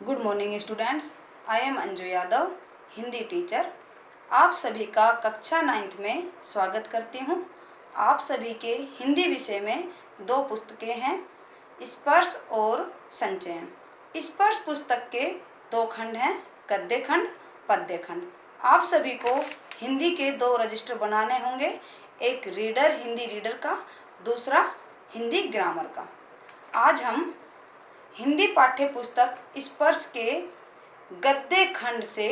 Good morning students, I am Anju Yadav, Hindi teacher. आप सभी का कक्षा 9th में स्वागत करती हूँ। आप सभी के हिंदी विषय में 2 पुस्तकें हैं, स्पर्श और संचयन। स्पर्श पुस्तक के 2 खंड हैं, गद्य खंड, पद्य खंड। आप सभी को हिंदी के 2 रजिस्टर बनाने होंगे, एक हिंदी रीडर का, दूसरा हिंदी ग्रामर का। आज हम हिंदी पाठ्य पुस्तक स्पर्श के गद्य खंड से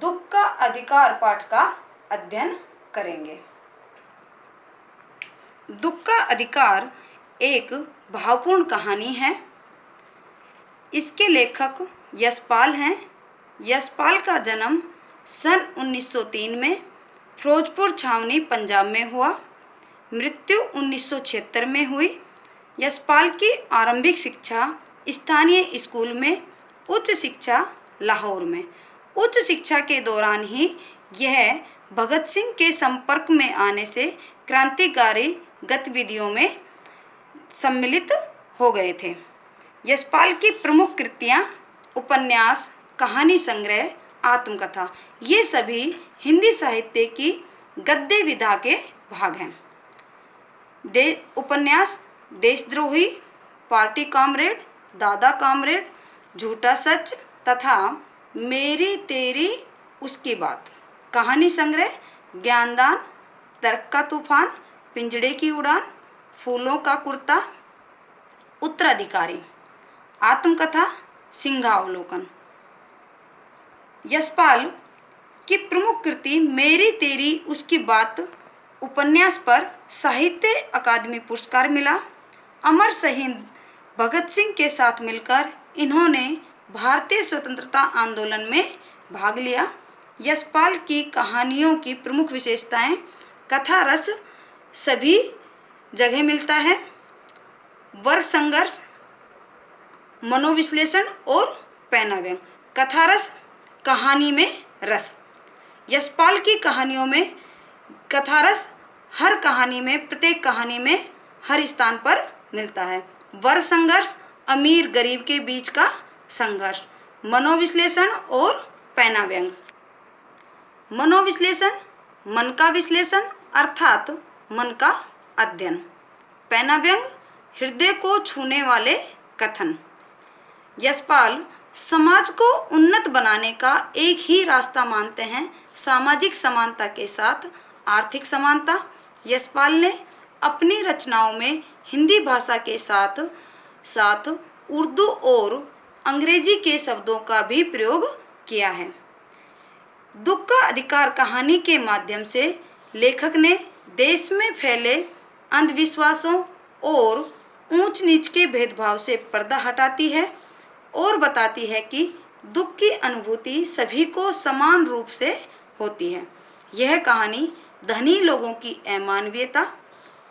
दुख का अधिकार पाठ का अध्ययन करेंगे। दुख का अधिकार एक भावपूर्ण कहानी है। इसके लेखक यशपाल हैं। यशपाल का जन्म सन 1903 में फिरोजपुर छावनी पंजाब में हुआ। मृत्यु 1976 में हुई। यशपाल की आरंभिक शिक्षा स्थानीय स्कूल में, उच्च शिक्षा लाहौर में। उच्च शिक्षा के दौरान ही यह भगत सिंह के संपर्क में आने से क्रांतिकारी गतिविधियों में सम्मिलित हो गए थे। यशपाल की प्रमुख कृतियाँ उपन्यास, कहानी संग्रह, आत्मकथा, ये सभी हिंदी साहित्य की गद्य विधा के भाग हैं। उपन्यास देशद्रोही, पार्टी कामरेड, दादा कामरेड, झूठा सच तथा मेरी तेरी उसकी बात। कहानी संग्रह ज्ञानदान, तर्क का तूफान, पिंजड़े की उड़ान, फूलों का कुर्ता, उत्तराधिकारी। आत्मकथा सिंहावलोकन। यशपाल की प्रमुख कृति मेरी तेरी उसकी बात उपन्यास पर साहित्य अकादमी पुरस्कार मिला। अमर शहीद भगत सिंह के साथ मिलकर इन्होंने भारतीय स्वतंत्रता आंदोलन में भाग लिया। यशपाल की कहानियों की प्रमुख विशेषताएं: कथा रस सभी जगह मिलता है, वर्ग संघर्ष, मनोविश्लेषण और पैनाव्यंग। कथा रस, कहानी में रस। यशपाल की कहानियों में कथा रस हर कहानी में, प्रत्येक कहानी में हर स्थान पर मिलता है। वर्ग संघर्ष, अमीर गरीब के बीच का संघर्ष। मनोविश्लेषण और पैनाव्यंग। मनोविश्लेषण, मन का विश्लेषण अर्थात मन का अध्ययन। पैनाव्यंग, हृदय को छूने वाले कथन। यशपाल समाज को उन्नत बनाने का एक ही रास्ता मानते हैं, सामाजिक समानता के साथ आर्थिक समानता। यशपाल ने अपनी रचनाओं में हिंदी भाषा के साथ साथ उर्दू और अंग्रेजी के शब्दों का भी प्रयोग किया है। दुख का अधिकार कहानी के माध्यम से लेखक ने देश में फैले अंधविश्वासों और ऊंच नीच के भेदभाव से पर्दा हटाती है और बताती है कि दुख की अनुभूति सभी को समान रूप से होती है। यह कहानी धनी लोगों की अमानवीयता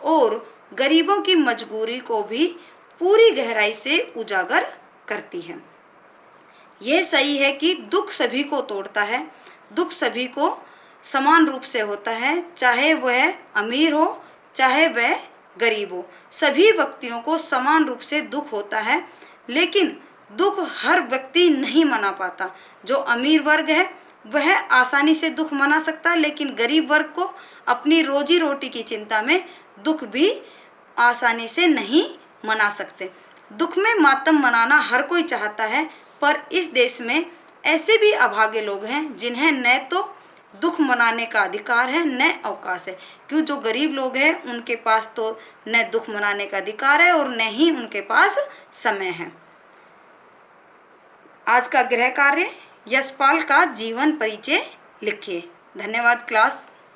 और गरीबों की मजबूरी को भी पूरी गहराई से उजागर करती है। यह सही है कि दुख सभी को तोड़ता है, दुख सभी को समान रूप से होता है, चाहे वह अमीर हो चाहे वह गरीब हो। सभी व्यक्तियों को समान रूप से दुख होता है, लेकिन दुख हर व्यक्ति नहीं मना पाता। जो अमीर वर्ग है वह आसानी से दुख मना सकता है, लेकिन गरीब वर्ग को अपनी रोजी रोटी की चिंता में दुख भी आसानी से नहीं मना सकते। दुख में मातम मनाना हर कोई चाहता है, पर इस देश में ऐसे भी अभागे लोग हैं जिन्हें न तो दुख मनाने का अधिकार है न अवकाश है। क्यों, जो गरीब लोग हैं उनके पास तो न दुख मनाने का अधिकार है और न ही उनके पास समय है। आज का गृह कार्य, यशपाल का जीवन परिचय लिखिए। धन्यवाद क्लास।